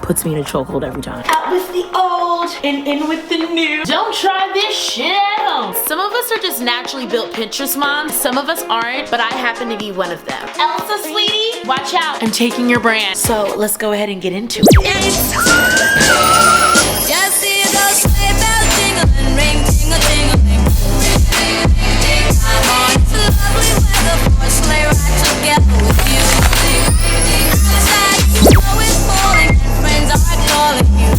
Puts me in a chokehold every time. Out with the old and in with the new. Don't try this shit at home. Some of us are just naturally built Pinterest moms. Some of us aren't, but I happen to be one of them. Elsa, sweetie, watch out. I'm taking your brand. So let's go ahead and get into it. It's Just see those sleigh bells jingling, ring, tingle, tingling. I'm on to lovely weather for a sleigh ride together with you. Outside, snow is falling and friends are calling you.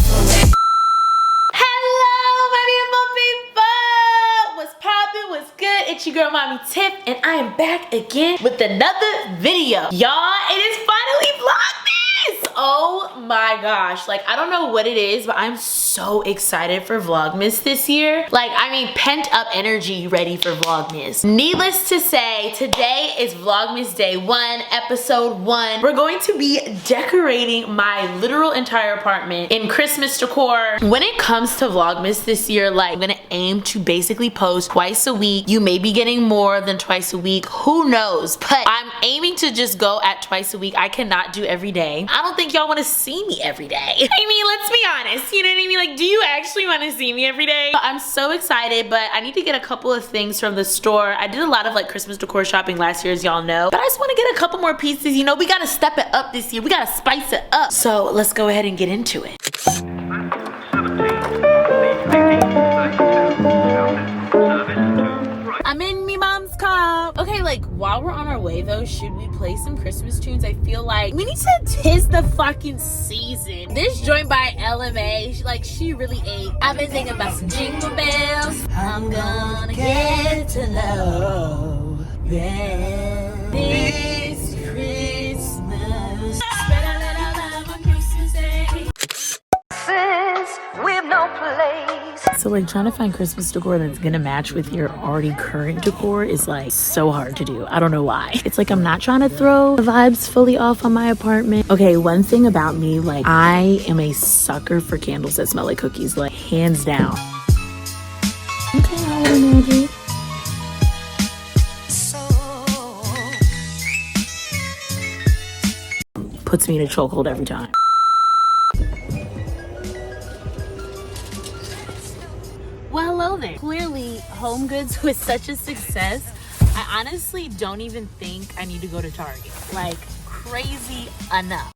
hello, my beautiful people. What's poppin'? What's good? It's your girl, Mami Tiff, and I am back again with another video. Y'all, it is finally Vlogmas. Oh my gosh, like I don't know what it is, but I'm so excited for Vlogmas this year. Like, I mean, pent up energy ready for Vlogmas. Needless to say, today is Vlogmas day 1, episode 1. We're going to be decorating my literal entire apartment in Christmas decor. When it comes to Vlogmas this year, like I'm gonna aim to basically post twice a week. You may be getting more than twice a week, who knows? But I'm aiming to just go at twice a week. I cannot do every day. I don't think y'all want to see me every day. I mean, let's be honest, you know what I mean? Like, do you actually want to see me every day? I'm so excited, but I need to get a couple of things from the store. I did a lot of like Christmas decor shopping last year, as y'all know, but I just want to get a couple more pieces. You know, we got to step it up this year. We got to spice it up. So let's go ahead and get into it. I'm in me mom's car. Okay, like while we're on our way though, should we play some Christmas tunes? I feel like we need to tis the fucking season. This joint by LMA, she really ate. I've been thinking about some jingle bells. I'm gonna get to know them this Christmas. Spread a little love on Christmas Day. We've no place. So like trying to find Christmas decor that's gonna match with your already current decor is like so hard to do. I don't know why. It's like I'm not trying to throw the vibes fully off on my apartment. Okay, one thing about me, like I am a sucker for candles that smell like cookies, like hands down. Okay, holiday magic. Puts me in a chokehold every time. Well, hello there. Clearly, Home Goods was such a success. I honestly don't even think I need to go to Target. Like, crazy enough.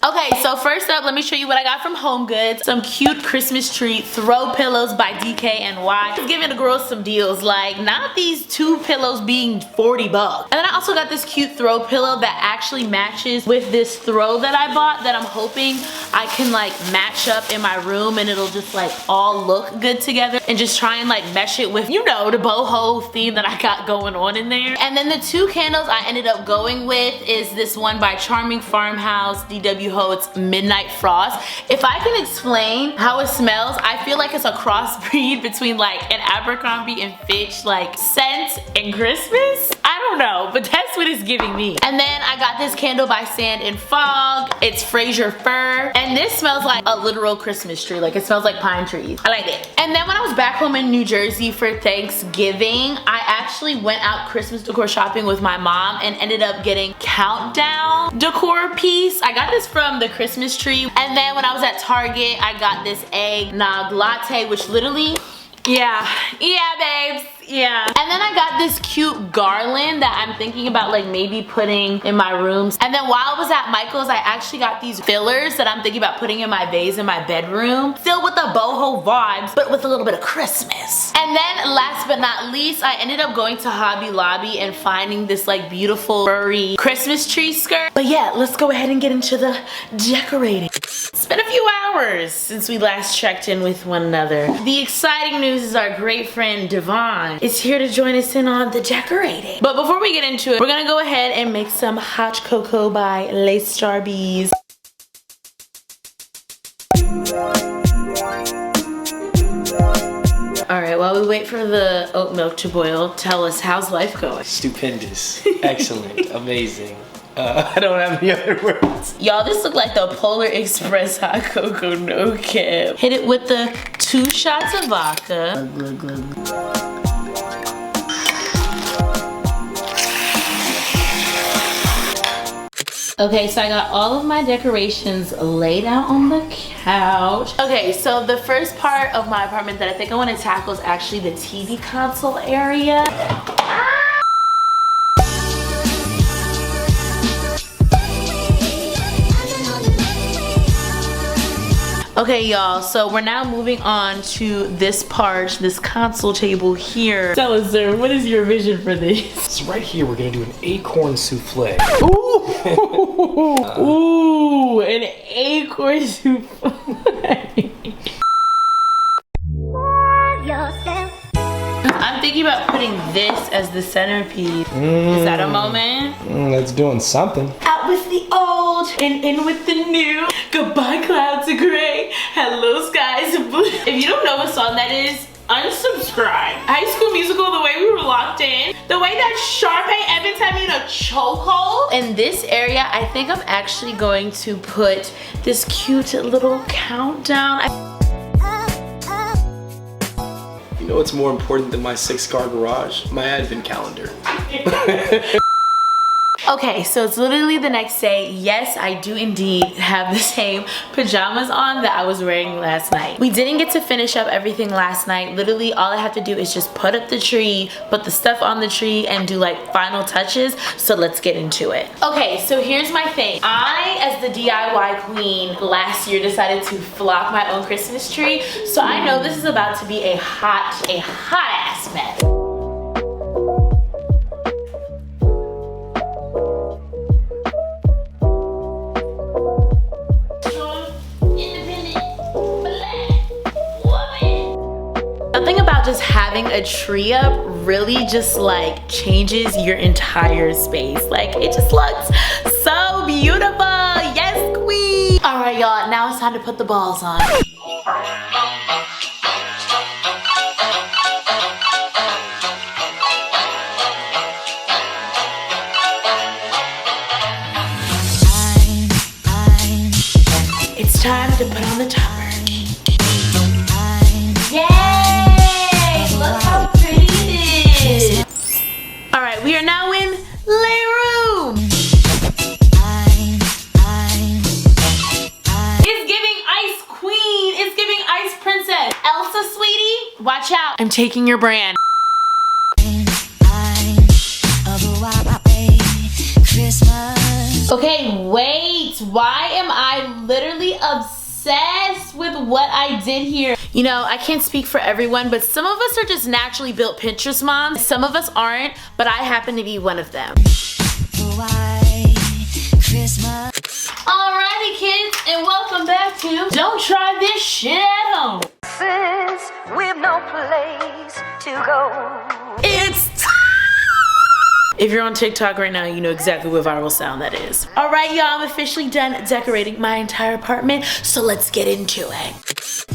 Okay, so first up, let me show you what I got from Home Goods. Some cute Christmas tree throw pillows by DKNY. Just giving the girls some deals, like not these 2 pillows being 40 bucks. And then I also got this cute throw pillow that actually matches with this throw that I bought that I'm hoping I can like match up in my room and it'll just like all look good together and just try and like mesh it with, you know, the boho theme that I got going on in there. And then the 2 candles I ended up going with is this one by Charming Farmhouse, DW Ho. It's Midnight Frost. If I can explain how it smells, I feel like it's a crossbreed between like an Abercrombie and Fitch like scent and Christmas. I don't know, but that's what it's giving me. And then I got this candle by Sand and Fog. It's Fraser Fir. And this smells like a literal Christmas tree. Like it smells like pine trees. I like it. And then when I was back home in New Jersey for Thanksgiving, I actually went out Christmas decor shopping with my mom and ended up getting Countdown decor piece. I got this from the Christmas tree. And then when I was at Target, I got this eggnog latte, which literally, yeah babes, yeah. And then I got this cute garland that I'm thinking about like maybe putting in my rooms. And then while I was at Michael's, I actually got these fillers that I'm thinking about putting in my vase in my bedroom, filled with the boho vibes, but with a little bit of Christmas. And then last but not least, I ended up going to Hobby Lobby and finding this like beautiful furry Christmas tree skirt. But yeah, let's go ahead and get into the decorating. It's been a few hours since we last checked in with one another. The exciting news is our great friend Devon is here to join us in on the decorating. But before we get into it, we're gonna go ahead and make some hot cocoa by Lace Star Bees. All right, while we wait for the oat milk to boil, tell us, how's life going? Stupendous, excellent, amazing. I don't have any other words. Y'all, this look like the Polar Express hot cocoa, no cap. Hit it with the 2 shots of vodka. Okay, so I got all of my decorations laid out on the couch. Okay, so the first part of my apartment that I think I want to tackle is actually the TV console area. Okay, y'all, so we're now moving on to this part, this console table here. Tell us, sir, what is your vision for this? So right here, we're gonna do an acorn souffle. Ooh! Ooh, an acorn souffle. I'm thinking about putting this as the centerpiece. Is that a moment? That's doing something. Out with the old and in with the new. Goodbye clouds of gray. Hello skies of blue. If you don't know what song that is, unsubscribe. High School Musical, the way we were locked in. The way that Sharpay Evans had me in a chokehold. In this area, I think I'm actually going to put this cute little countdown. You know what's more important than my 6-car garage? My advent calendar. Okay, so it's literally the next day. Yes, I do indeed have the same pajamas on that I was wearing last night. We didn't get to finish up everything last night. Literally, all I have to do is just put up the tree, put the stuff on the tree, and do like final touches. So let's get into it. Okay, so here's my thing. I, as the DIY queen, last year decided to flock my own Christmas tree. So I know this is about to be a hot ass mess. Something about just having a tree up really just like changes your entire space. Like it just looks so beautiful. Yes, queen. All right, y'all, now it's time to put the balls on. It's time to put on the topper. Alright, we are now in Layroom. It's giving Ice Queen. It's giving Ice Princess. Elsa, sweetie, watch out. I'm taking your brand. Okay, wait. Why am I literally obsessed with what I did here? You know, I can't speak for everyone, but some of us are just naturally built Pinterest moms. Some of us aren't, but I happen to be one of them. Alrighty, kids, and welcome back to Don't Try This Shit at Home. We've no place to go. It's time! If you're on TikTok right now, you know exactly what viral sound that is. Alright, y'all, I'm officially done decorating my entire apartment, so let's get into it.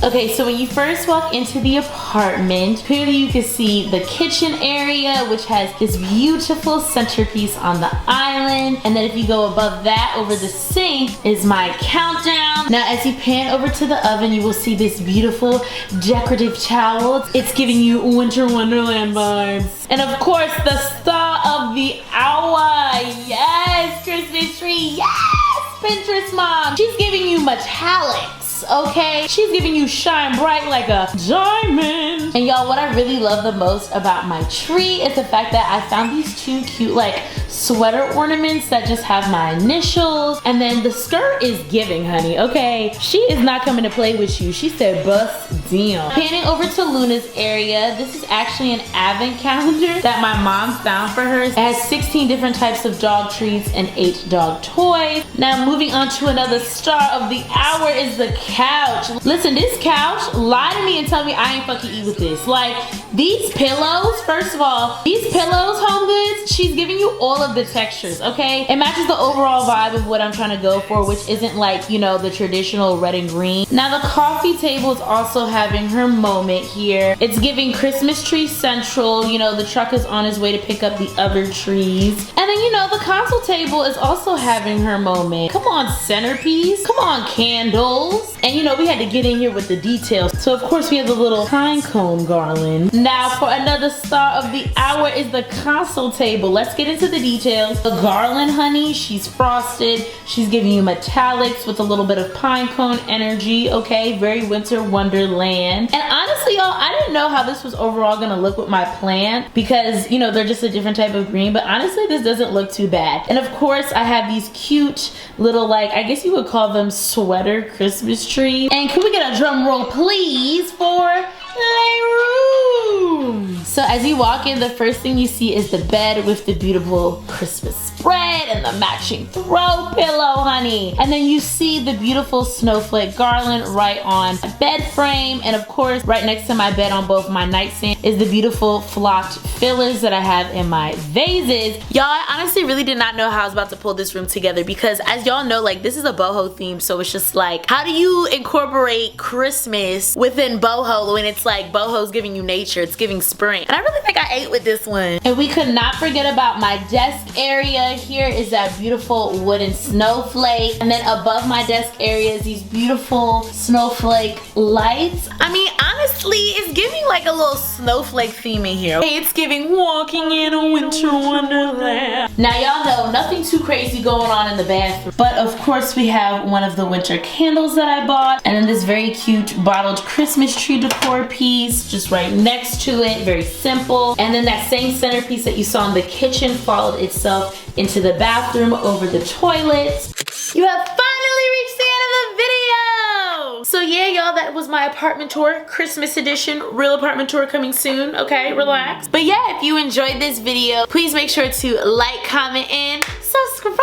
Okay, so when you first walk into the apartment, clearly you can see the kitchen area, which has this beautiful centerpiece on the island. And then if you go above that, over the sink, is my countdown. Now, as you pan over to the oven, you will see this beautiful decorative towel. It's giving you Winter Wonderland vibes. And of course, the star of the hour. Yes, Christmas tree. Yes, Pinterest mom. She's giving you metallics. Okay, she's giving you shine bright like a diamond. And y'all, what I really love the most about my tree is the fact that I found these two cute like sweater ornaments that just have my initials. And then the skirt is giving, honey. Okay, she is not coming to play with you. She said bust down. Panning over to Luna's area, this is actually an advent calendar that my mom found for her. It has 16 different types of dog treats and 8 dog toys. Now moving on to another star of the hour is the couch. Listen, this couch, lie to me and tell me I ain't fucking eat with this. Like, these pillows, first of all, these pillows, Home Goods, she's giving you all of the textures, okay? It matches the overall vibe of what I'm trying to go for, which isn't like, you know, the traditional red and green. Now, the coffee table is also having her moment here. It's giving Christmas tree central. You know, the truck is on his way to pick up the other trees. And then, you know, the console table is also having her moment. Come on, centerpiece. Come on, candles. And you know, we had to get in here with the details. So of course we have the little pine cone garland. Now for another star of the hour is the console table. Let's get into the details. The garland, honey, she's frosted. She's giving you metallics with a little bit of pine cone energy, okay? Very winter wonderland. And honestly, y'all, I didn't know how this was overall gonna look with my plant because, you know, they're just a different type of green, but honestly, this doesn't look too bad. And of course, I have these cute little, like, I guess you would call them sweater Christmas trees. And can we get a drum roll, please, for Playroom? So as you walk in, the first thing you see is the bed with the beautiful Christmas spread and the matching throw pillow, honey. And then you see the beautiful snowflake garland right on the bed frame. And of course, right next to my bed on both my nightstand is the beautiful flocked fillers that I have in my vases. Y'all, I honestly really did not know how I was about to pull this room together because as y'all know, like, this is a boho theme, so it's just like, how do you incorporate Christmas within boho when it's like boho's giving you nature, it's giving spring? And I really think I ate with this one. And we could not forget about my desk area. Here is that beautiful wooden snowflake, and then above my desk area is these beautiful snowflake lights. I mean, honestly, it's giving like a little snowflake theme in here. Hey, it's giving walking in a winter wonderland. Now y'all know nothing too crazy going on in the bathroom, but of course we have one of the winter candles that I bought, and then this very cute bottled Christmas tree decor piece just right next to it, very simple. And then that same centerpiece that you saw in the kitchen followed itself into the bathroom over the toilet. You have finally reached the end of the video. So yeah, y'all, that was my apartment tour, Christmas edition, real apartment tour coming soon, okay, relax. But yeah, if you enjoyed this video, please make sure to like, comment, and subscribe.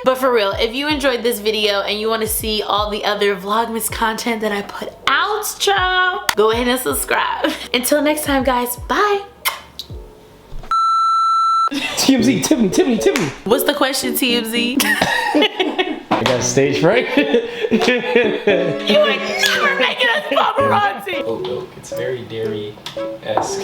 But for real, if you enjoyed this video and you want to see all the other Vlogmas content that I put out, child, go ahead and subscribe. Until next time, guys, bye. TMZ, Tiffany. What's the question, TMZ? I got stage fright. You would never make it as paparazzi. Oh, milk. It's very dairy-esque.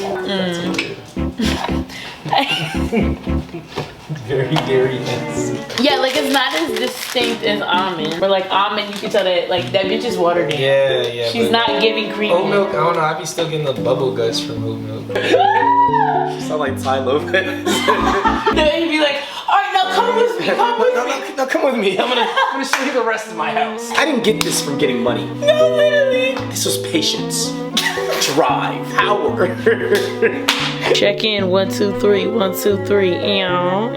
Very dairy-esque. Yeah, like it's not as distinct as almond. But like almond, you can tell that like that bitch is watered in. Yeah. She's not giving cream. Oat milk, I don't know. I be still getting the bubble guts from oat milk. You sound like Ty Lopez. Then you'd be like, all right, now come with me. Come with me. No, come with me. I'm gonna show you the rest of my house. I didn't get this from getting money. No, literally. This was patience, drive, power. Check in 1 2 3 1 2 3. Yeah.